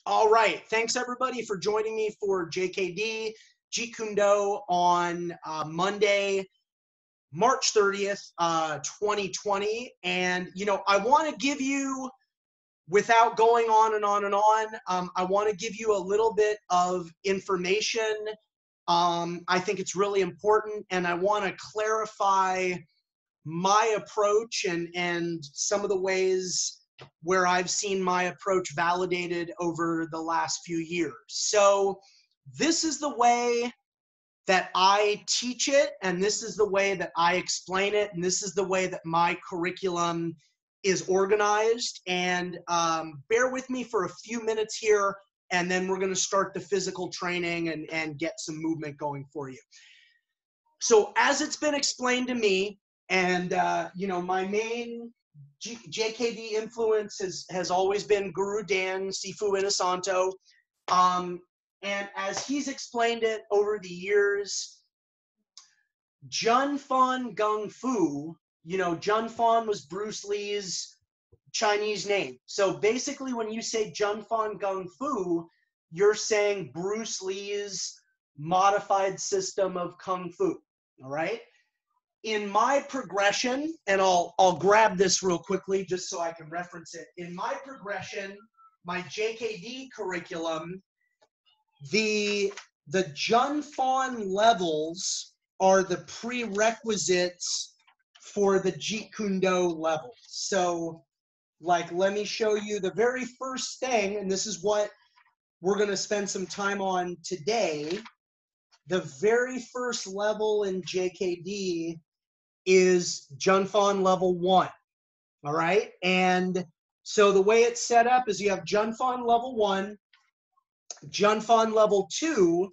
All right. Thanks everybody for joining me for JKD, Jeet Kune Do on Monday, March 30th, 2020. And, I want to give you, without going on and on and on, I want to give you a little bit of information. I think it's really important, and I want to clarify my approach and some of the ways where I've seen my approach validated over the last few years. So this is the way that I teach it, and this is the way that I explain it, and this is the way that my curriculum is organized. And bear with me for a few minutes here, and then we're going to start the physical training and get some movement going for you. So as it's been explained to me, and my main JKD influence has always been Guru Dan, Sifu Inosanto. And as he's explained it over the years, Jun Fan Gung Fu, Jun Fan was Bruce Lee's Chinese name. So basically when you say Jun Fan Gung Fu, you're saying Bruce Lee's modified system of Kung Fu, all right? In my progression, and I'll grab this real quickly just so I can reference it. In my progression, my JKD curriculum, the Jun Fan levels are the prerequisites for the Jeet Kune Do level. So, let me show you the very first thing, and this is what we're going to spend some time on today. The very first level in JKD is Jun Fan level 1, all right? And so the way it's set up is you have Jun Fan level 1, Jun Fan level 2.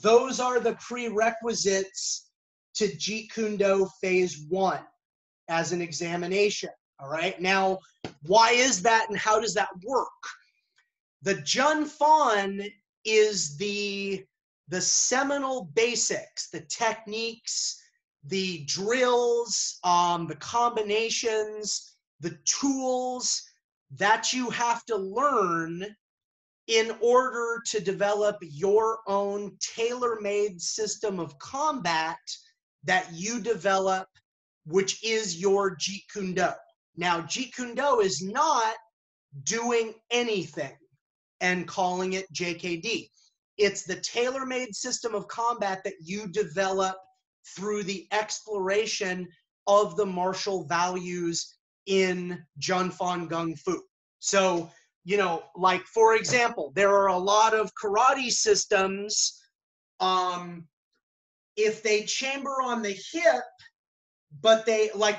Those are the prerequisites to Jeet Kune Do phase 1 as an examination, all right? Now, why is that and how does that work? The Jun Fan is the seminal basics, the techniques, the drills, the combinations, the tools that you have to learn in order to develop your own tailor-made system of combat that you develop, which is your Jeet Kune Do. Now, Jeet Kune Do is not doing anything and calling it JKD. It's the tailor-made system of combat that you develop through the exploration of the martial values in Jun Fan Gung Fu. So, for example, there are a lot of karate systems, if they chamber on the hip, but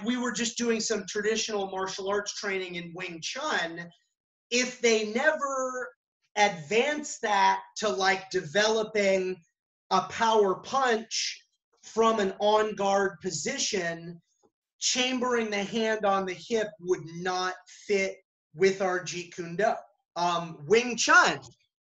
we were just doing some traditional martial arts training in Wing Chun, if they never advance that to developing a power punch from an on-guard position, chambering the hand on the hip would not fit with our Jeet Kune Do. Wing Chun,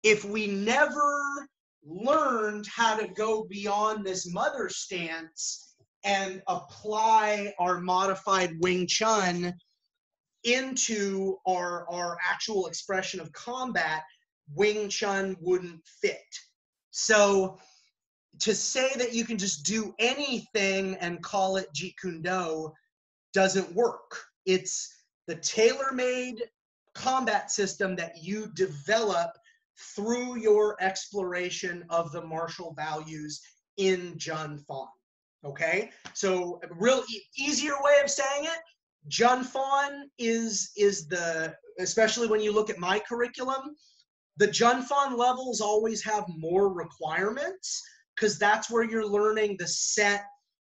if we never learned how to go beyond this mother stance and apply our modified Wing Chun into our actual expression of combat, Wing Chun wouldn't fit. So to say that you can just do anything and call it Jeet Kune Do doesn't work. It's the tailor-made combat system that you develop through your exploration of the martial values in Jun Fan. Okay? So a real easier way of saying it, Jun Fan is the, especially when you look at my curriculum, the Jun Fan levels always have more requirements, because that's where you're learning the set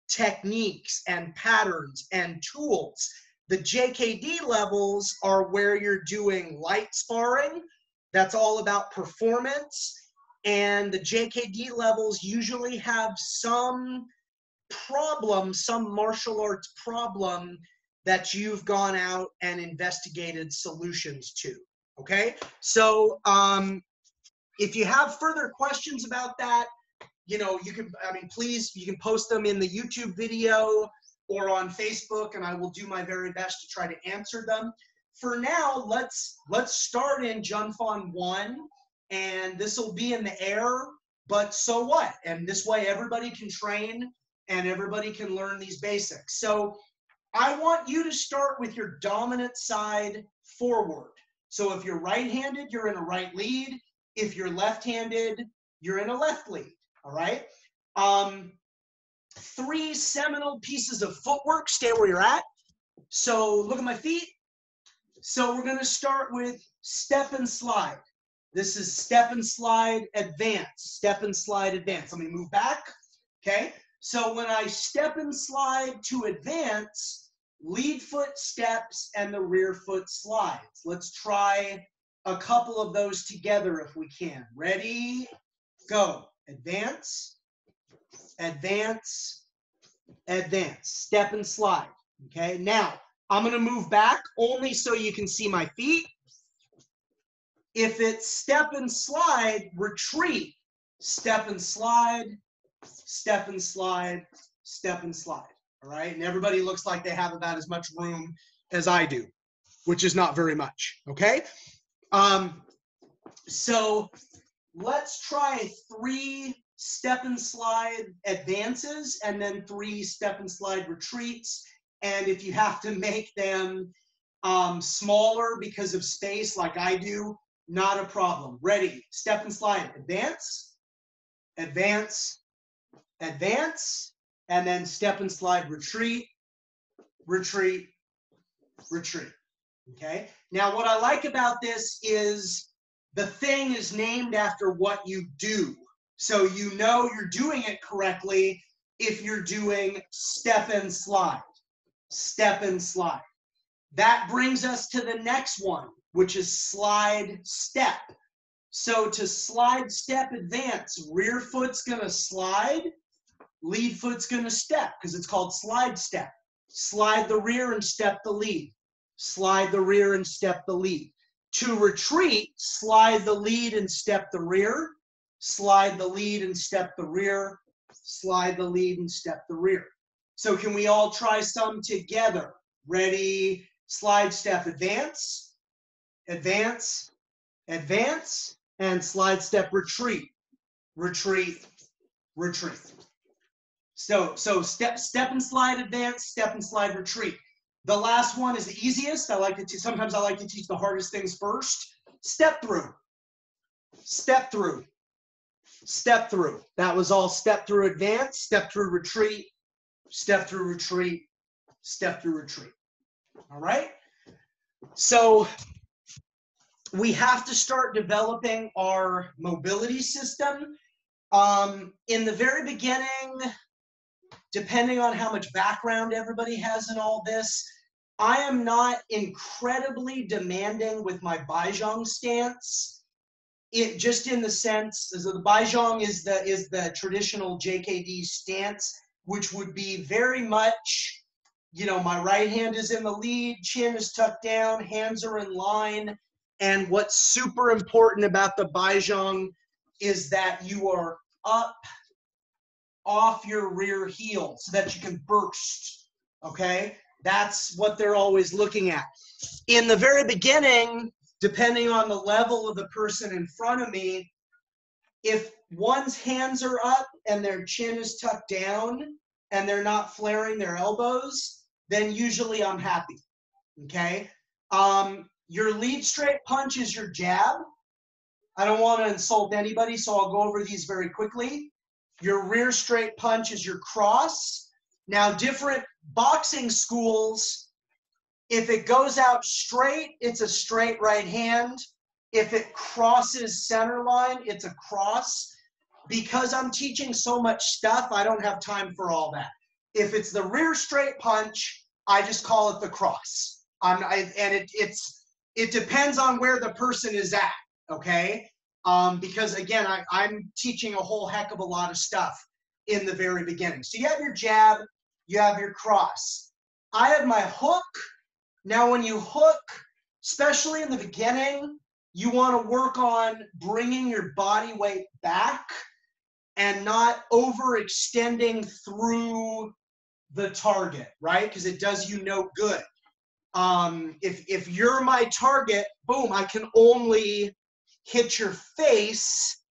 techniques and patterns and tools. The JKD levels are where you're doing light sparring. That's all about performance. And the JKD levels usually have some problem, some martial arts problem that you've gone out and investigated solutions to, okay? So if you have further questions about that, you can, please, you can post them in the YouTube video or on Facebook, and I will do my very best to try to answer them. for now, let's start in Jun Fan 1, and this will be in the air, but so what? And this way everybody can train and everybody can learn these basics. So I want you to start with your dominant side forward. So if you're right-handed, you're in a right lead. If you're left-handed, you're in a left lead, all right? 3 seminal pieces of footwork. Stay where you're at. So look at my feet. So we're going to start with step and slide. This is step and slide, advance. Step and slide, advance. Let me move back, okay? So when I step and slide to advance, lead foot steps and the rear foot slides. Let's try a couple of those together if we can. Ready, go. Advance, advance, advance. Step and slide, okay? Now, I'm going to move back only so you can see my feet. If it's step and slide, retreat. Step and slide, step and slide, step and slide. All right? And everybody looks like they have about as much room as I do, which is not very much. Okay? So let's try 3 step and slide advances and then 3 step and slide retreats. And if you have to make them smaller because of space like I do, not a problem. Ready, step and slide, advance, advance, advance, and then step and slide, retreat, retreat, retreat. Okay? Now what I like about this is the thing is named after what you do. So you know you're doing it correctly if you're doing step and slide. Step and slide. That brings us to the next one, which is slide step. So to slide step advance, rear foot's gonna slide, lead foot's gonna step because it's called slide step. Slide the rear and step the lead. Slide the rear and step the lead. To retreat, slide the lead and step the rear. Slide the lead and step the rear. Slide the lead and step the rear. So can we all try some together? Ready, slide step, advance, advance, advance, and slide step, retreat, retreat, retreat. So step and slide, advance, step and slide, retreat. The last one is the easiest. Sometimes I like to teach the hardest things first. Step through, step through, step through. That was all step through, advance, step through, retreat, step through, retreat, step through, retreat. All right? So we have to start developing our mobility system. In the very beginning, depending on how much background everybody has in all this, I am not incredibly demanding with my Baizhong stance. It just in the sense, so the Baizhong is the traditional JKD stance, which would be very much, you know, my right hand is in the lead, chin is tucked down, hands are in line. And what's super important about the Baizhong is that you are up off your rear heel so that you can burst, okay? That's what they're always looking at. In the very beginning, depending on the level of the person in front of me, if one's hands are up and their chin is tucked down and they're not flaring their elbows, then usually I'm happy, okay? Your lead straight punch is your jab. I don't want to insult anybody, so I'll go over these very quickly. Your rear straight punch is your cross. Now, different boxing schools, if it goes out straight, it's a straight right hand. If it crosses center line, it's a cross. Because I'm teaching so much stuff, I don't have time for all that. If it's the rear straight punch, I just call it the cross. It depends on where the person is at, okay? Because again, I'm teaching a whole heck of a lot of stuff in the very beginning. So you have your jab, you have your cross. I have my hook. Now when you hook, especially in the beginning, you want to work on bringing your body weight back and not overextending through the target, right? Because it does you no good. If you're my target, boom, I can only hit your face,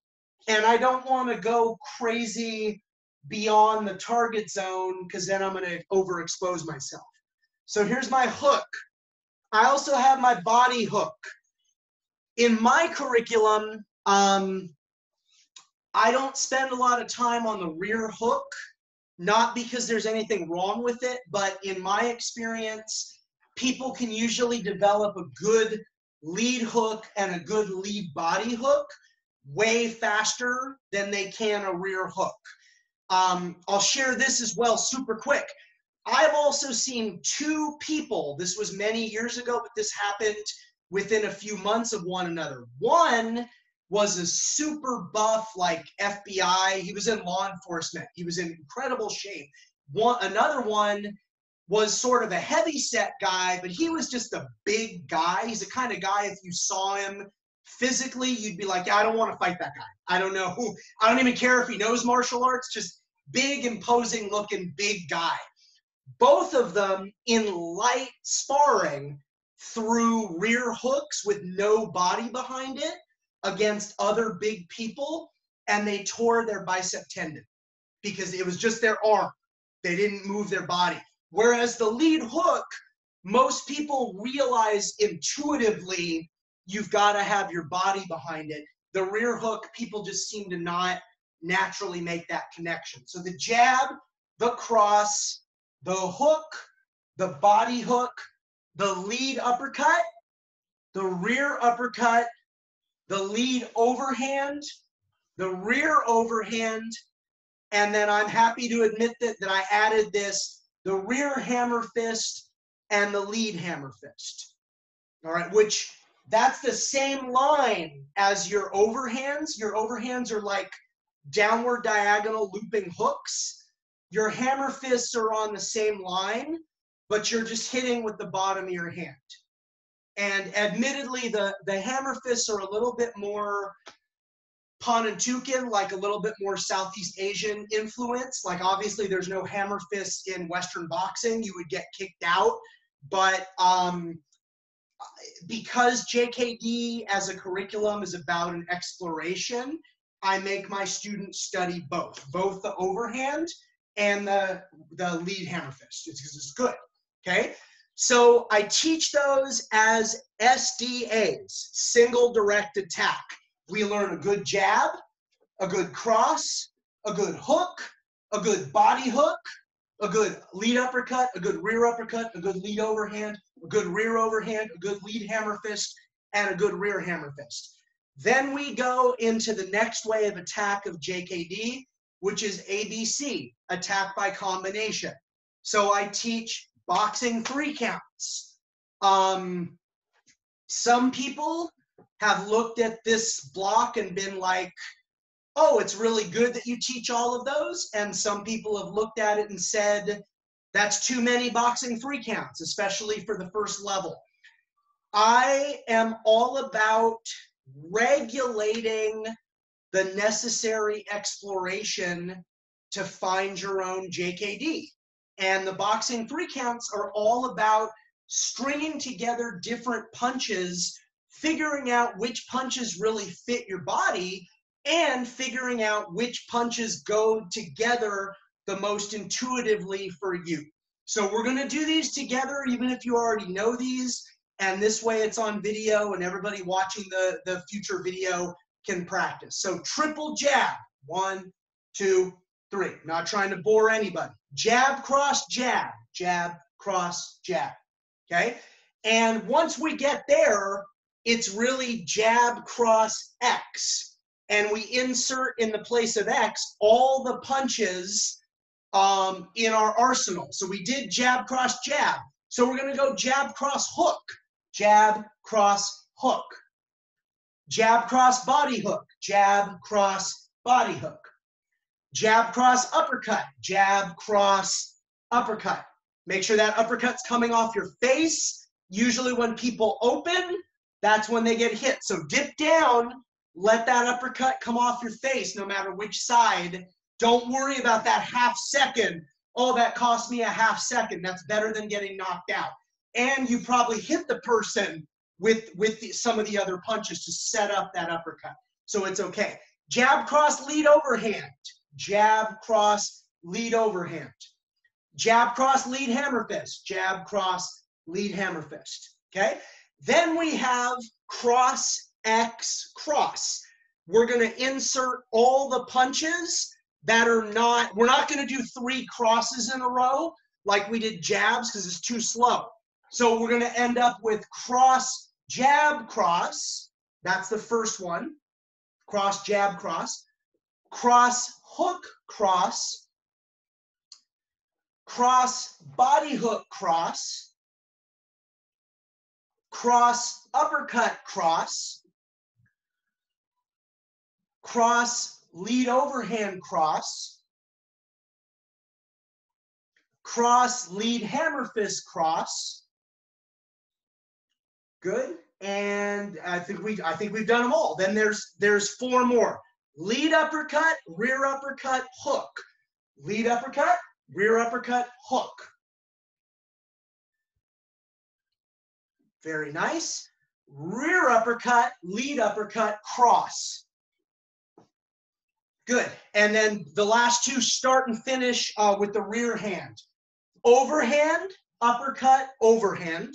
and I don't want to go crazy beyond the target zone because then I'm going to overexpose myself. So here's my hook. I also have my body hook. In my curriculum, I don't spend a lot of time on the rear hook, not because there's anything wrong with it, but in my experience, people can usually develop a good lead hook and a good lead body hook way faster than they can a rear hook. I'll share this as well super quick. I've also seen two people, this was many years ago, but this happened within a few months of one another. One was a super buff, like FBI. He was in law enforcement. He was in incredible shape. Another one was sort of a heavy set guy, but he was just a big guy. He's the kind of guy, if you saw him physically, you'd be like, I don't want to fight that guy. I don't know who. I don't even care if he knows martial arts, just big, imposing looking big guy. Both of them in light sparring threw rear hooks with no body behind it against other big people, and they tore their bicep tendon because it was just their arm. They didn't move their body. Whereas the lead hook, most people realize intuitively you've got to have your body behind it. The rear hook, people just seem to not naturally make that connection. So the jab, the cross, the hook, the body hook, the lead uppercut, the rear uppercut, the lead overhand, the rear overhand, and then I'm happy to admit that I added this, the rear hammer fist and the lead hammer fist. All right, which that's the same line as your overhands. Your overhands are like downward diagonal looping hooks. Your hammer fists are on the same line, but you're just hitting with the bottom of your hand. And admittedly, the hammer fists are a little bit more Panantukan, like a little bit more Southeast Asian influence. Like obviously there's no hammer fists in Western boxing, you would get kicked out. But because JKD as a curriculum is about an exploration, I make my students study both the overhand and the lead hammer fist. It's because it's good, okay? So I teach those as SDAs, single direct attack. We learn a good jab, a good cross, a good hook, a good body hook, a good lead uppercut, a good rear uppercut, a good lead overhand, a good rear overhand, a good lead hammer fist, and a good rear hammer fist. Then we go into the next way of attack of JKD, which is ABC, attack by combination. So I teach boxing 3 counts. Some people have looked at this block and been like, oh, it's really good that you teach all of those. And some people have looked at it and said, that's too many boxing 3 counts, especially for the first level. I am all about regulating the necessary exploration to find your own JKD. And the boxing 3 counts are all about stringing together different punches, figuring out which punches really fit your body, and figuring out which punches go together the most intuitively for you. So we're going to do these together, even if you already know these, and this way it's on video and everybody watching the future video can practice. So triple jab, 1, 2, 3. Not trying to bore anybody. Jab, cross, jab, jab, cross, jab, okay? And once we get there, it's really jab, cross, X. And we insert in the place of X all the punches in our arsenal. So we did jab, cross, jab. So we're going to go jab, cross, hook. Jab, cross, hook. Jab, cross, body hook. Jab, cross, body hook. Jab, cross, uppercut. Jab, cross, uppercut. Make sure that uppercut's coming off your face. Usually when people open, that's when they get hit. So dip down, let that uppercut come off your face no matter which side. Don't worry about that half second. Oh, that cost me a half second. That's better than getting knocked out. and you probably hit the person with some of the other punches to set up that uppercut. So it's okay. Jab, cross, lead, overhand. Jab, cross, lead, overhand. Jab, cross, lead, hammer fist. Jab, cross, lead, hammer fist. Okay? Then we have cross, X, cross. We're going to insert all the punches that are not, we're not going to do 3 crosses in a row like we did jabs because it's too slow. So we're going to end up with cross, jab, cross. That's the first one. Cross, jab, cross. Cross, hook, cross. Cross, body hook, cross. Cross, uppercut, cross. Cross, lead, overhand, cross. Cross, lead, hammer fist, cross. Good. And I think we've done them all. Then there's 4 more. Lead uppercut, rear uppercut, hook. Lead uppercut, rear uppercut, hook. Very nice. Rear uppercut, lead uppercut, cross. Good. And then the last 2 start and finish with the rear hand. Overhand, uppercut, overhand.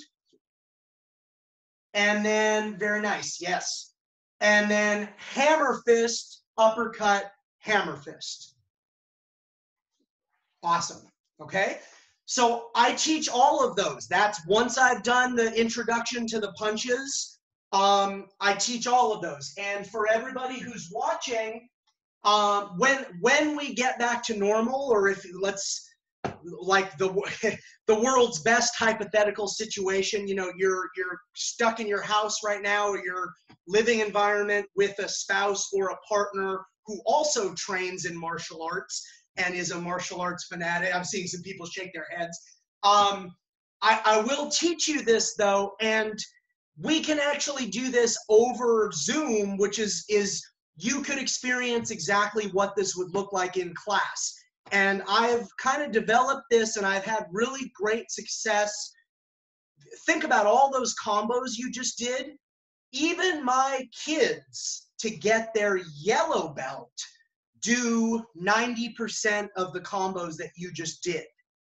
And then, very nice, yes. And then hammer fist, uppercut, hammer fist. Awesome, okay? So I teach all of those. That's once I've done the introduction to the punches, I teach all of those. And for everybody who's watching, when we get back to normal, or if let's, like the world's best hypothetical situation, you know, you're stuck in your house right now, or your living environment with a spouse or a partner who also trains in martial arts and is a martial arts fanatic. I'm seeing some people shake their heads. I will teach you this though, and we can actually do this over Zoom, which is you could experience exactly what this would look like in class. And I've kind of developed this, and I've had really great success. Think about all those combos you just did. Even my kids, to get their yellow belt, do 90% of the combos that you just did.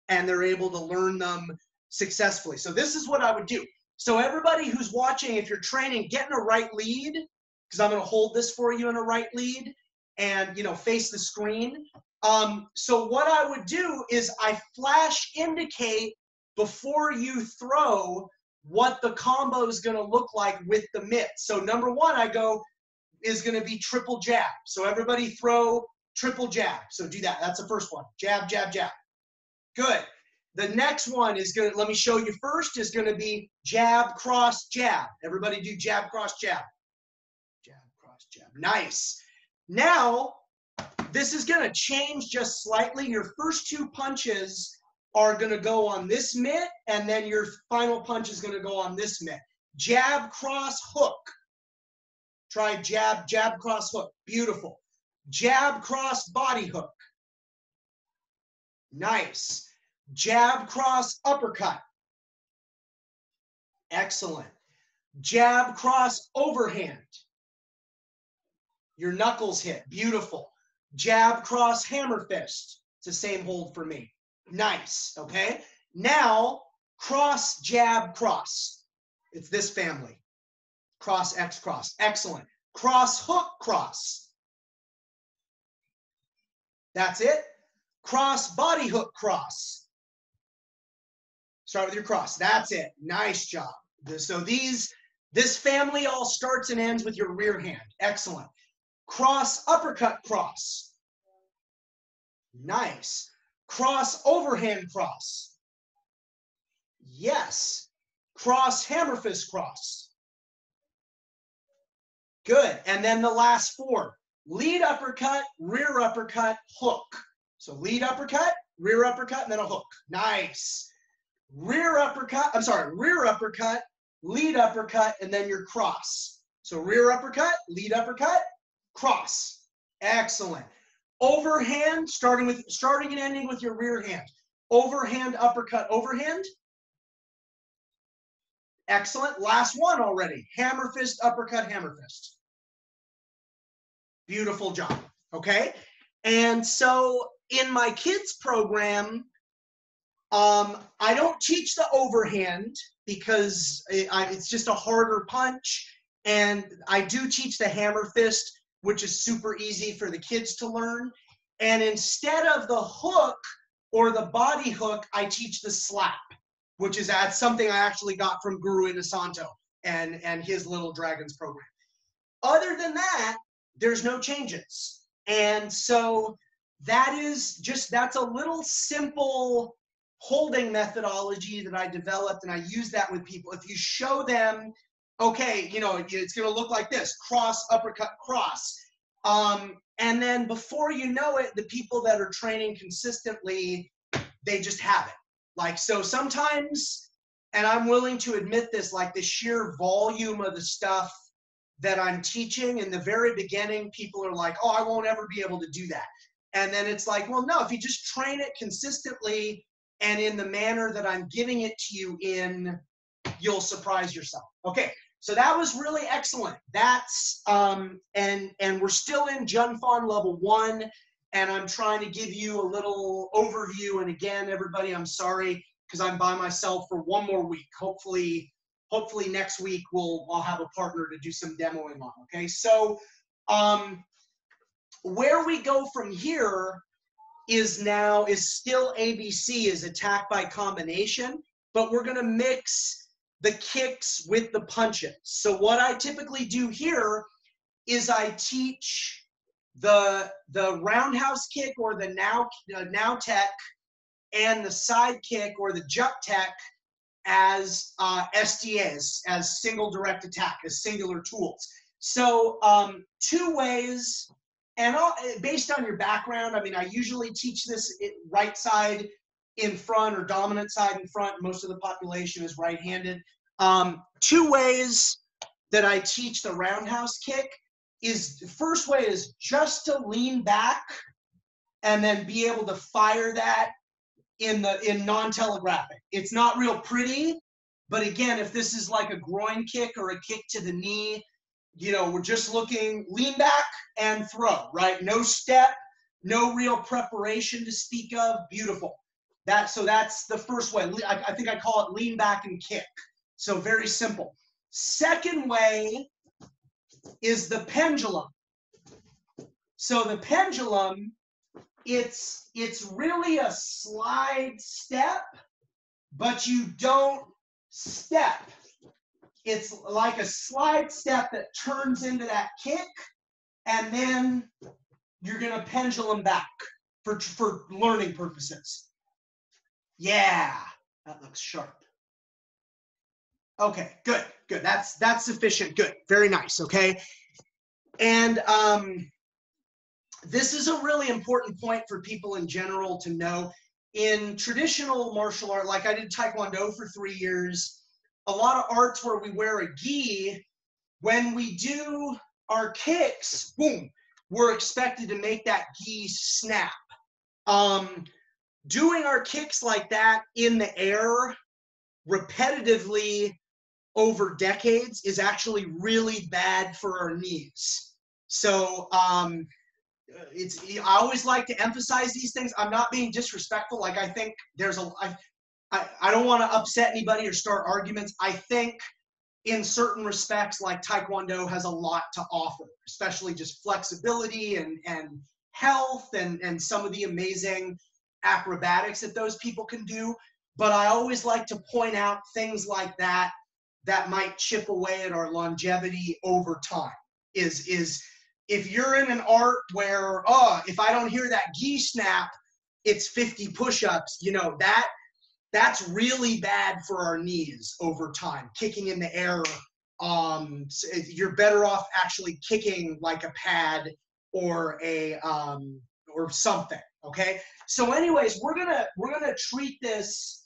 And they're able to learn them successfully. So this is what I would do. So everybody who's watching, if you're training, get in a right lead, because I'm going to hold this for you in a right lead, and, you know, face the screen. So what I would do is I flash indicate before you throw what the combo is going to look like with the mitt. So number 1 I go is going to be triple jab. So everybody throw triple jab. So do that. That's the first one. Jab, jab, jab. Good. The next one is going to, let me show you first, is going to be jab, cross, jab. Everybody do jab, cross, jab. Jab, cross, jab. Nice. Now, this is going to change just slightly. Your first 2 punches are going to go on this mitt, and then your final punch is going to go on this mitt. Jab, cross, hook. Try jab, jab, cross, hook. Beautiful. Jab, cross, body hook. Nice. Jab, cross, uppercut. Excellent. Jab, cross, overhand. Your knuckles hit. Beautiful. Jab, cross, hammer fist. It's the same hold for me. Nice, okay? Now, cross, jab, cross. It's this family. Cross, X, cross. Excellent. Cross, hook, cross. That's it. Cross, body hook, cross. Start with your cross. That's it. Nice job. So this family all starts and ends with your rear hand. Excellent. Cross, uppercut, cross. Nice. Cross, overhand, cross. Yes. Cross, hammer fist, cross. Good. And then the last 4. Lead uppercut, rear uppercut, hook. So lead uppercut, rear uppercut, and then a hook. Nice. Rear uppercut, lead uppercut, and then your cross. So rear uppercut, lead uppercut, cross. Excellent. Overhand, starting and ending with your rear hand. Overhand, uppercut, overhand. Excellent. Last one already. Hammer fist, uppercut, hammer fist. Beautiful job. Okay. And so in my kids program, I don't teach the overhand because it's just a harder punch. And I do teach the hammer fist, which is super easy for the kids to learn. And instead of the hook or the body hook, I teach the slap, which is something I actually got from Guru Inosanto and his Little Dragons program. Other than that, there's no changes. And so that's a little simple holding methodology that I developed, and I use that with people. If you show them, okay, you know, it's going to look like this: cross, uppercut, cross. And then before you know it, the people that are training consistently, they just have it. Like, so sometimes, and I'm willing to admit this, like the sheer volume of the stuff that I'm teaching in the very beginning, people are like, oh, I won't ever be able to do that. And then it's like, well, no, if you just train it consistently and in the manner that I'm giving it to you in, you'll surprise yourself. Okay, so that was really excellent. That's, and we're still in Jun Fan level 1, and I'm trying to give you a little overview. And again, everybody, I'm sorry, because I'm by myself for one more week. Hopefully next week I'll have a partner to do some demoing on, okay? So where we go from here is still ABC, is attack by combination, but we're gonna mix the kicks with the punches. So what I typically do here is I teach the roundhouse kick or the now tech and the side kick or the jump tech as SDAs, as single direct attack, as singular tools. So 2 ways, and based on your background, I mean, I usually teach this right side in front or dominant side in front. Most of the population is right-handed. 2 ways that I teach the roundhouse kick is, the first way is just to lean back and then be able to fire that in non-telegraphic. It's not real pretty, but again, if this is like a groin kick or a kick to the knee, you know, we're just looking, lean back and throw, right? No step, no real preparation to speak of. Beautiful. So that's the first way. I think I call it lean back and kick. So very simple. Second way is the pendulum. So the pendulum, it's really a slide step, but you don't step. It's like a slide step that turns into that kick, and then you're gonna pendulum back for learning purposes. Yeah, that looks sharp. Okay, good. That's sufficient. Good, very nice. Okay, and this is a really important point for people in general to know. In traditional martial art, like I did Taekwondo for 3 years, a lot of arts where we wear a gi, when we do our kicks, boom, we're expected to make that gi snap. Doing our kicks like that in the air repetitively over decades is actually really bad for our knees. So I always like to emphasize these things. I'm not being disrespectful. Like, I think I don't want to upset anybody or start arguments. I think in certain respects, like Taekwondo has a lot to offer, especially just flexibility and health and some of the amazing acrobatics that those people can do. But I always like to point out things like that might chip away at our longevity over time. Is if you're in an art where, if I don't hear that gi snap, it's 50 push-ups, you know, that's really bad for our knees over time. Kicking in the air, you're better off actually kicking like a pad or or something. Okay. So, anyways, we're gonna treat this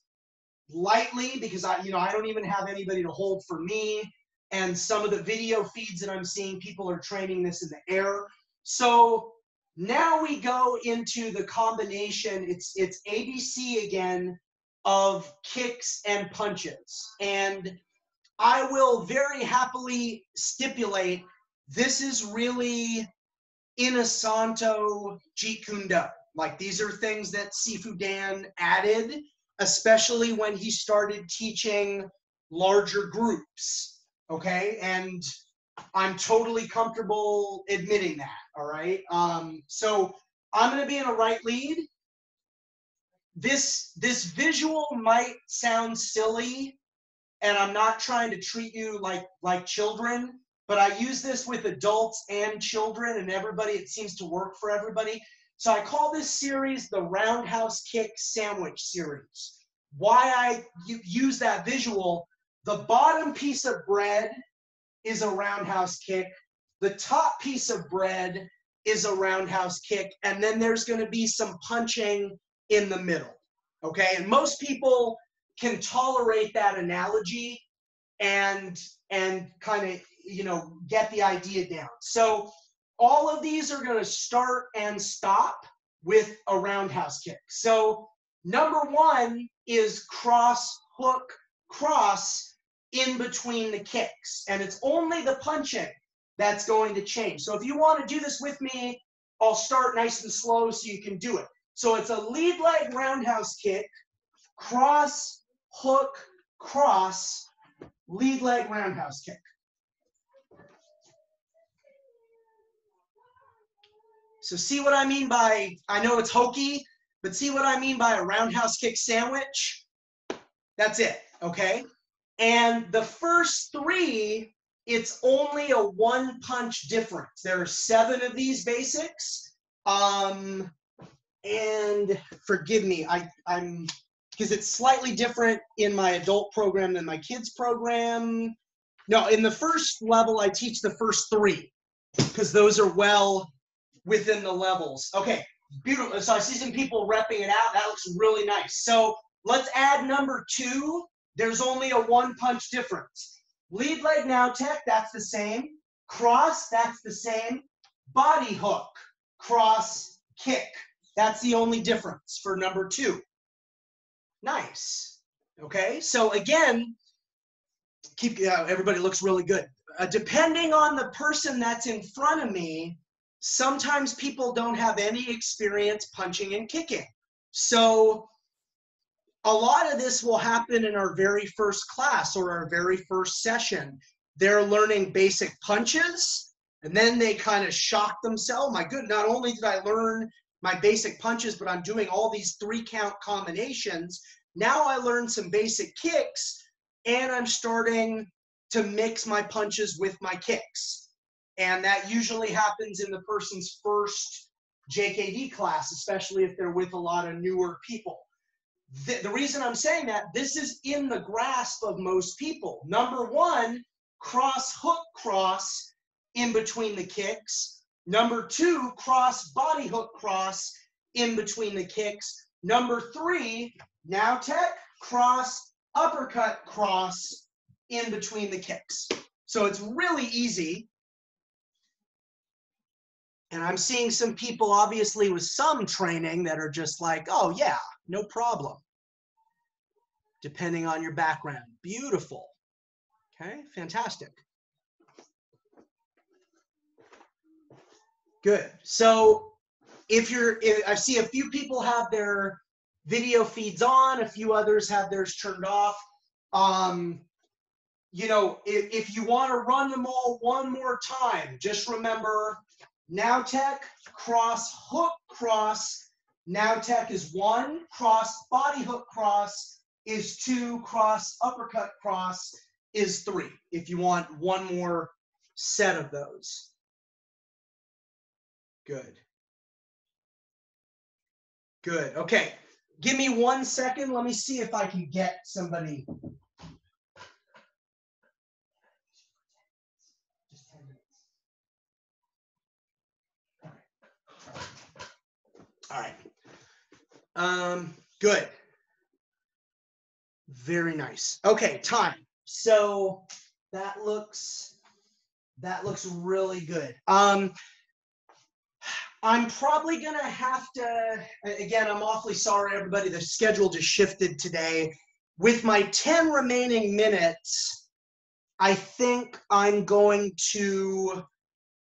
lightly because I don't even have anybody to hold for me. And some of the video feeds that I'm seeing, people are training this in the air. So now we go into the combination. It's ABC again of kicks and punches. And I will very happily stipulate this is really Inosanto Jeet Kune Do. Like, these are things that Sifu Dan added, especially when he started teaching larger groups, okay? And I'm totally comfortable admitting that, all right? So I'm gonna be in a right lead. This visual might sound silly, and I'm not trying to treat you like children, but I use this with adults and children and everybody. It seems to work for everybody. So I call this series the Roundhouse Kick Sandwich Series. Why I use that visual, the bottom piece of bread is a roundhouse kick. The top piece of bread is a roundhouse kick. And then there's going to be some punching in the middle. Okay, and most people can tolerate that analogy and kind of, you know, get the idea down. So all of these are going to start and stop with a roundhouse kick. So number one is cross, hook, cross in between the kicks. And it's only the punching that's going to change. So if you want to do this with me, I'll start nice and slow so you can do it. So it's a lead leg roundhouse kick, cross, hook, cross, lead leg roundhouse kick. So see what I mean by, I know it's hokey, but see what I mean by a roundhouse kick sandwich? That's it, okay? And the first three, it's only a one punch difference. There are 7 of these basics. And forgive me, I'm because it's slightly different in my adult program than my kids program. No, in the first level, I teach the first 3 because those are well within the levels. Okay, beautiful. So I see some people repping it out. That looks really nice. So let's add number 2. There's only a one punch difference. Lead leg now tech, that's the same. Cross, that's the same. Body hook, cross, kick. That's the only difference for number 2. Nice. Okay, so again, everybody looks really good. Depending on the person that's in front of me, sometimes people don't have any experience punching and kicking. So a lot of this will happen in our very first class or our very first session. They're learning basic punches, and then they kind of shock themselves. My good, not only did I learn my basic punches, but I'm doing all these 3-count combinations. Now I learned some basic kicks, and I'm starting to mix my punches with my kicks. And that usually happens in the person's first JKD class, especially if they're with a lot of newer people. The reason I'm saying that, this is in the grasp of most people. Number 1, cross, hook, cross in between the kicks. Number 2, cross, body hook, cross in between the kicks. Number 3, now tech, cross, uppercut, cross in between the kicks. So it's really easy. And I'm seeing some people, obviously, with some training that are just like, oh, yeah, no problem. Depending on your background. Beautiful. Okay, fantastic. Good. So I see a few people have their video feeds on, a few others have theirs turned off. You know, if you want to run them all one more time, just remember, now tech, cross, hook, cross. Now tech is 1, cross, body hook, cross is 2, cross, uppercut, cross is 3, if you want one more set of those. Good. Good. Okay. Give me 1 second. Let me see if I can get somebody. Just 10 minutes. All right. Good. Very nice. Okay, time. So that looks really good. I'm probably gonna have to, again, I'm awfully sorry, everybody, the schedule just shifted today. With my 10 remaining minutes, I think I'm going to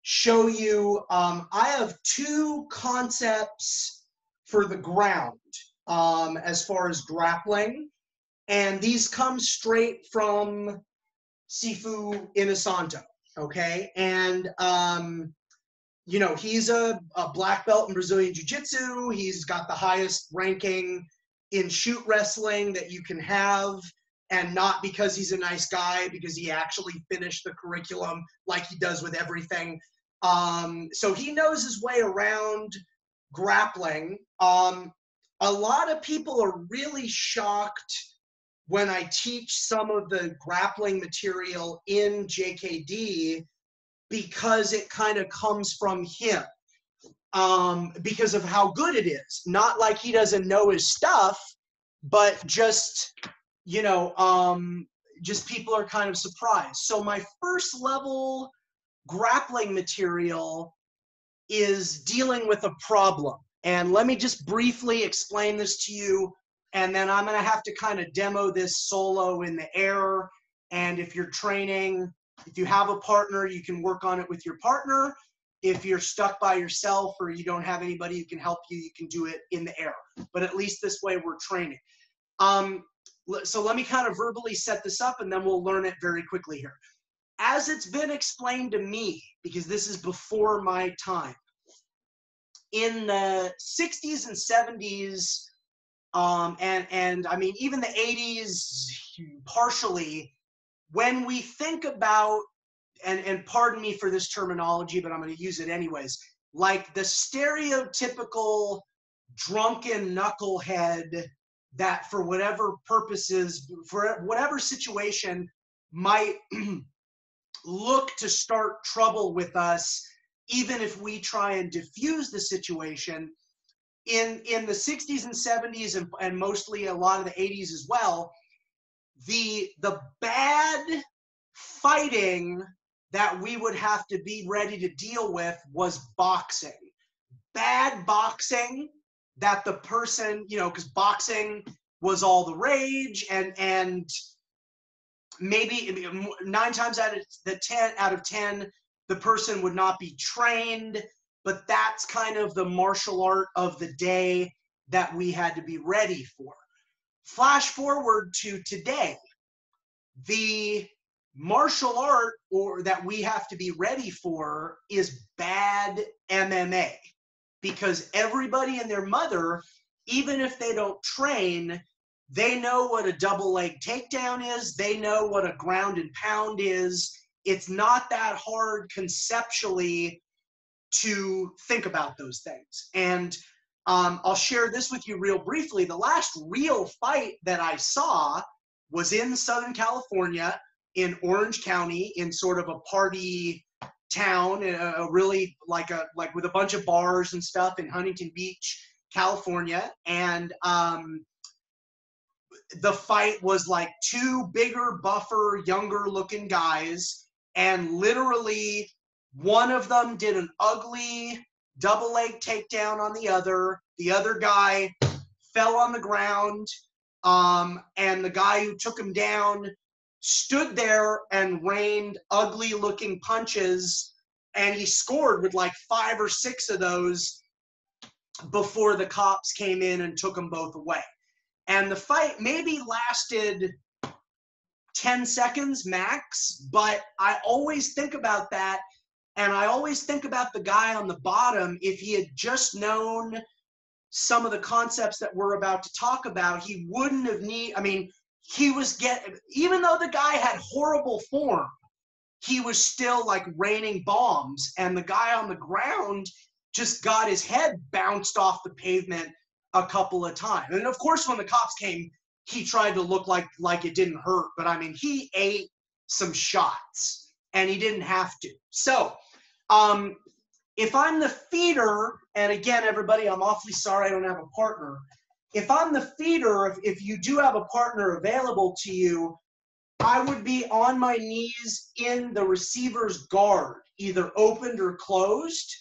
show you, I have two concepts for the ground as far as grappling, and these come straight from Sifu Inosanto, okay? And, you know, he's a black belt in Brazilian Jiu-Jitsu. He's got the highest ranking in shoot wrestling that you can have, and not because he's a nice guy, because he actually finished the curriculum like he does with everything. So he knows his way around grappling. A lot of people are really shocked when I teach some of the grappling material in JKD, because it kind of comes from him, because of how good it is. Not like he doesn't know his stuff, but just, you know, just people are kind of surprised. So my first level grappling material is dealing with a problem. And let me just briefly explain this to you, and then I'm gonna have to kind of demo this solo in the air. And if you're training, if you have a partner, you can work on it with your partner. If you're stuck by yourself or you don't have anybody who can help you, you can do it in the air. But at least this way we're training. So let me kind of verbally set this up, and then we'll learn it very quickly here. As it's been explained to me, because this is before my time, in the 60s and 70s, and I mean, even the 80s, partially, when we think about, and pardon me for this terminology, but I'm going to use it anyways, like the stereotypical drunken knucklehead that for whatever purposes, for whatever situation, might look to start trouble with us, even if we try and diffuse the situation. In the 60s and 70s, and mostly a lot of the 80s as well, the bad fighting that we would have to be ready to deal with was boxing. Bad boxing that the person, you know, because boxing was all the rage, and maybe 9 times out of 10, the person would not be trained, but that's kind of the martial art of the day that we had to be ready for. Flash forward to today, the martial art that we have to be ready for is bad MMA, because everybody and their mother, even if they don't train, they know what a double leg takedown is. They know what a ground and pound is. It's not that hard conceptually to think about those things. And I'll share this with you real briefly. The last real fight that I saw was in Southern California, in Orange County, in sort of a party town, really like with a bunch of bars and stuff in Huntington Beach, California. And the fight was like 2 bigger, buffer, younger looking guys, and literally one of them did an ugly double leg takedown on the other. The other guy fell on the ground, and the guy who took him down stood there and rained ugly looking punches, and he scored with like 5 or 6 of those before the cops came in and took them both away. And the fight maybe lasted 10 seconds max, but I always think about that, and I always think about the guy on the bottom. If he had just known some of the concepts that we're about to talk about, he wouldn't have I mean, he was even though the guy had horrible form, he was still like raining bombs, and the guy on the ground just got his head bounced off the pavement a couple of times. And of course, when the cops came, he tried to look like it didn't hurt, but I mean, he ate some shots, and he didn't have to. So, if I'm the feeder, and again, everybody, I'm awfully sorry I don't have a partner. If I'm the feeder, if you do have a partner available to you, I would be on my knees in the receiver's guard, either opened or closed.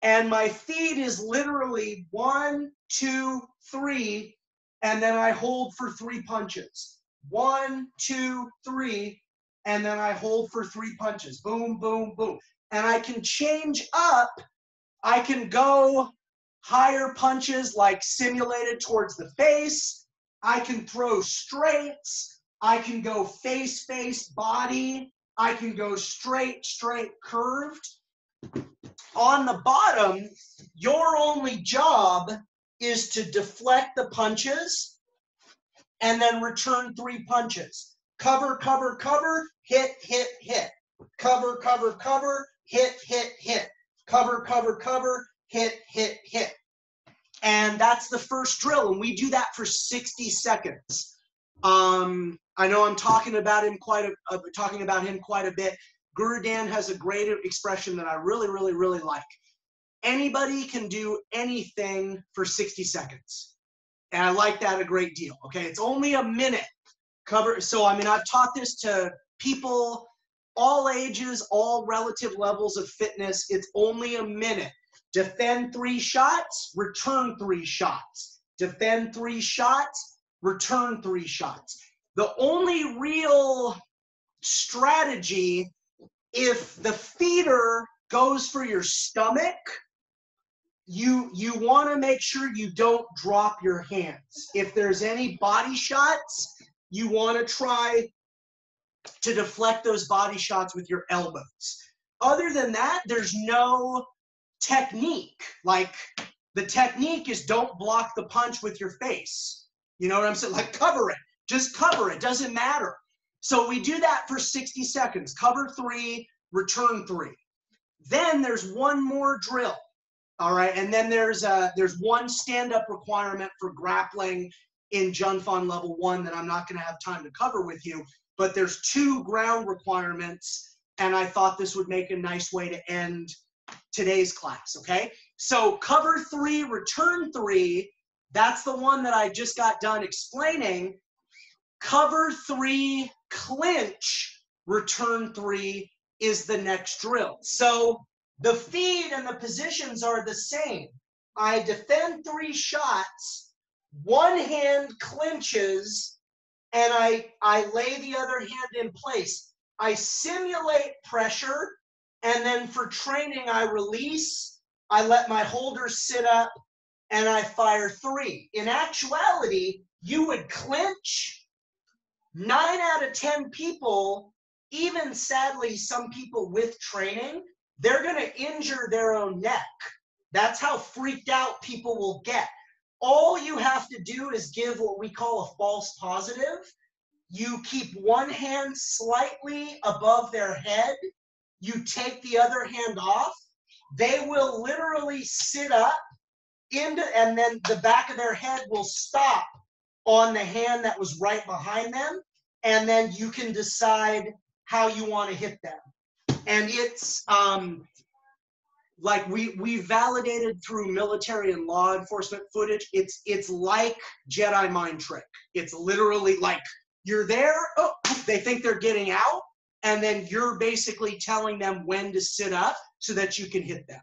And my feed is literally 1, 2, 3, and then I hold for 3 punches. 1, 2, 3, and then I hold for 3 punches. Boom, boom, boom. And I can change up. I can go higher punches like simulated towards the face. I can throw straights. I can go face, face, body. I can go straight, straight, curved. On the bottom, your only job is to deflect the punches and then return 3 punches. Cover, cover, cover, hit, hit, hit. Cover, cover, cover, hit, hit, hit. Cover, cover, cover, hit, hit, hit. And that's the first drill, and we do that for 60 seconds. I know I'm talking about him quite a bit. Guru Dan has a great expression that I really, really, really like. Anybody can do anything for 60 seconds. And I like that a great deal, okay? It's only a minute. So, I mean, I've taught this to people, all ages, all relative levels of fitness. It's only a minute. Defend 3 shots, return 3 shots. Defend 3 shots, return 3 shots. The only real strategy, if the feeder goes for your stomach, you want to make sure you don't drop your hands. If there's any body shots, you want to try to deflect those body shots with your elbows. Other than that, there's no technique. Like, the technique is don't block the punch with your face. You know what I'm saying? Like, cover it. Just cover it. Doesn't matter. So we do that for 60 seconds. Cover 3, return 3. Then there's one more drill. All right, and then there's one stand-up requirement for grappling in Jun Fan Level 1 that I'm not going to have time to cover with you, but there's 2 ground requirements, and I thought this would make a nice way to end today's class, okay? So cover 3, return 3, that's the one that I just got done explaining. Cover 3, clinch, return 3 is the next drill. So the feed and the positions are the same. I defend 3 shots, one hand clinches, and I lay the other hand in place. I simulate pressure, and then for training, I release, I let my holders sit up, and I fire 3. In actuality, you would clinch. 9 out of 10 people, even sadly some people with training, they're going to injure their own neck. That's how freaked out people will get. All you have to do is give what we call a false positive. You keep one hand slightly above their head. You take the other hand off. They will literally sit up, and then the back of their head will stop on the hand that was right behind them. And then you can decide how you want to hit them. And it's like we validated through military and law enforcement footage. It's like Jedi mind trick. It's literally like you're there, oh, they think they're getting out, and then you're basically telling them when to sit up so that you can hit them.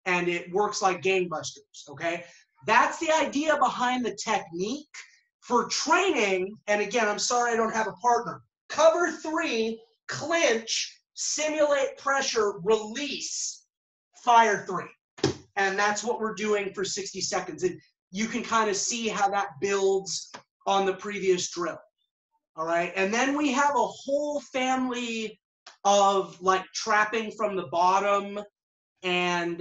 And it works like gangbusters, okay? That's the idea behind the technique. For training, and again, I'm sorry I don't have a partner, cover 3, clinch, simulate pressure, release, fire 3. And that's what we're doing for 60 seconds. And you can kind of see how that builds on the previous drill. All right. And then we have a whole family of like trapping from the bottom, and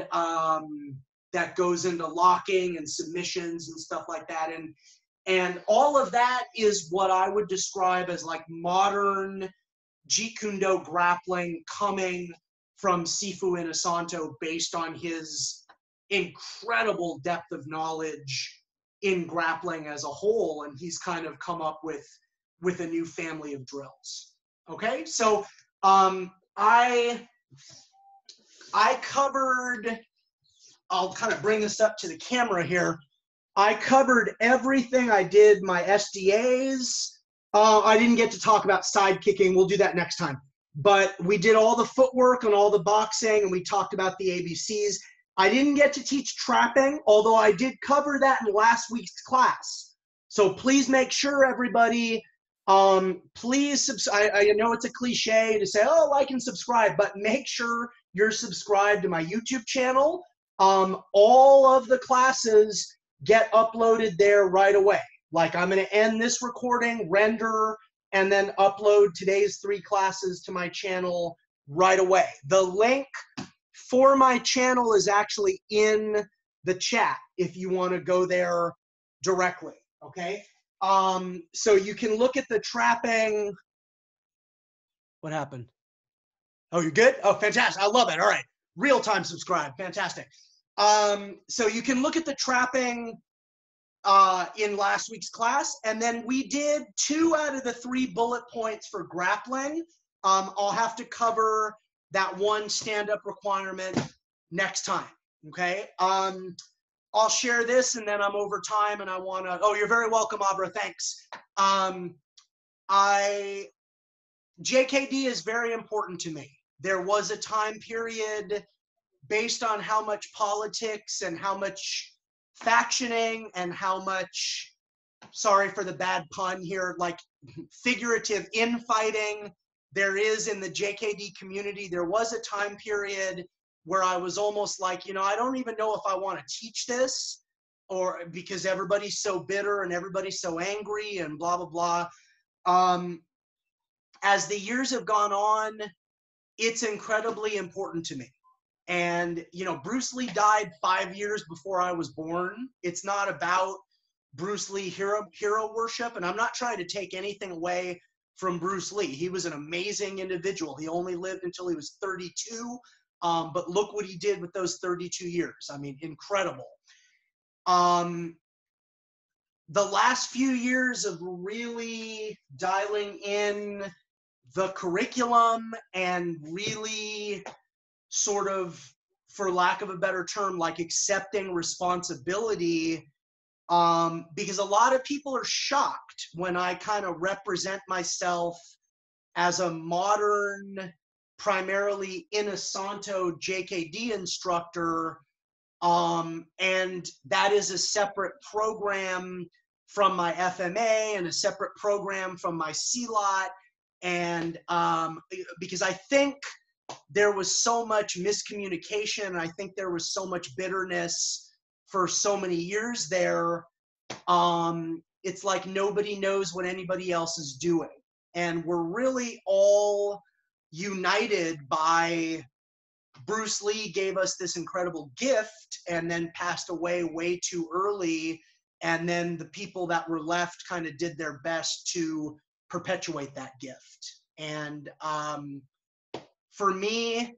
that goes into locking and submissions and stuff like that. And all of that is what I would describe as like modern Jeet Kune Do grappling coming from Sifu Inosanto based on his incredible depth of knowledge in grappling as a whole. And he's kind of come up with a new family of drills. Okay, so I covered, I'll kind of bring this up to the camera here. I covered everything. I did my SDAs. I didn't get to talk about side kicking. We'll do that next time. But we did all the footwork and all the boxing, and we talked about the ABCs. I didn't get to teach trapping, although I did cover that in last week's class. So please make sure, everybody, Please, I know it's a cliche to say, oh, like and subscribe, but make sure you're subscribed to my YouTube channel. All of the classes get uploaded there right away. Like I'm going to end this recording, render, and then upload today's 3 classes to my channel right away. The link for my channel is actually in the chat if you want to go there directly, okay? So you can look at the trapping. What happened? Oh, you're good? Oh, fantastic. I love it. All right. Real-time subscribe. Fantastic. So you can look at the trapping in last week's class. And then we did 2 out of the 3 bullet points for grappling. I'll have to cover that 1 stand-up requirement next time. Okay. I'll share this and then I'm over time and I want to, oh, you're very welcome, Abra. Thanks. JKD is very important to me. There was a time period based on how much politics and how much factioning and how much, sorry for the bad pun here, like figurative infighting there is in the JKD community. There was a time period where I was almost like, you know, I don't even know if I want to teach this, or because everybody's so bitter and everybody's so angry and blah, blah, blah. As the years have gone on, it's incredibly important to me. And, you know, Bruce Lee died 5 years before I was born. It's not about Bruce Lee hero worship. And I'm not trying to take anything away from Bruce Lee. He was an amazing individual. He only lived until he was 32. But look what he did with those 32 years. I mean, incredible. The last few years of really dialing in the curriculum and really sort of, for lack of a better term, like accepting responsibility, because a lot of people are shocked when I kind of represent myself as a modern, primarily Inosanto JKD instructor, and that is a separate program from my FMA and a separate program from my CLOT, and because I think there was so much miscommunication, and I think there was so much bitterness for so many years there. It's like nobody knows what anybody else is doing, and we're really all united by Bruce Lee gave us this incredible gift and then passed away way too early. And then the people that were left kind of did their best to perpetuate that gift. And for me,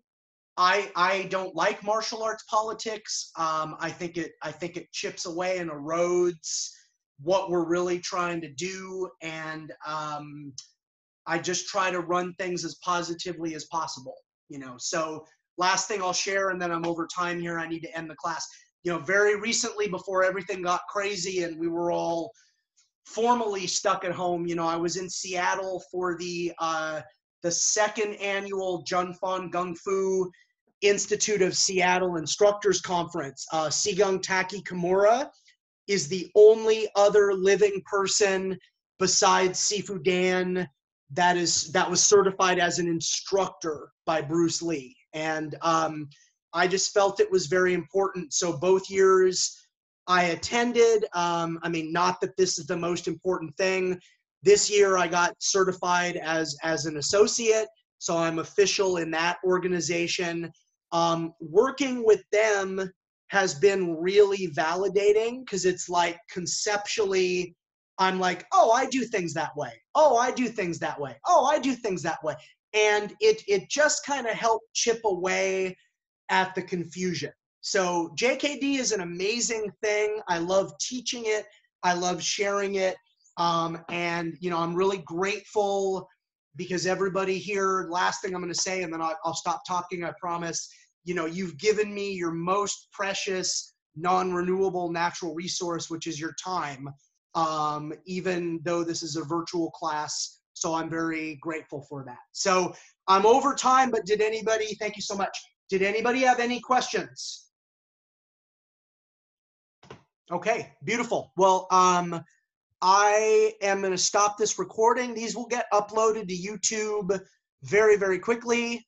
I don't like martial arts politics. I think it chips away and erodes what we're really trying to do. And I just try to run things as positively as possible, you know. So last thing I'll share, and then I'm over time here, I need to end the class. You know, very recently, before everything got crazy and we were all formally stuck at home, you know, I was in Seattle for the 2nd annual Jun Fan Gung Fu Institute of Seattle Instructors Conference. Sifu Andy Kimura is the only other living person besides Sifu Dan that was certified as an instructor by Bruce Lee. And I just felt it was very important. So both years I attended. I mean, not that this is the most important thing. This year I got certified as an associate, so I'm official in that organization. Working with them has been really validating, because it's like conceptually, I'm like, oh, I do things that way. Oh, I do things that way. Oh, I do things that way. And it just kind of helped chip away at the confusion. So JKD is an amazing thing. I love teaching it. I love sharing it. And, you know, I'm really grateful because everybody here, last thing I'm going to say, and then I'll stop talking, I promise, you know, you've given me your most precious, non-renewable natural resource, which is your time, even though this is a virtual class. So I'm very grateful for that. So I'm over time, but did anybody, thank you so much. Did anybody have any questions? Okay, beautiful. Well, I am going to stop this recording. These will get uploaded to YouTube very, very quickly.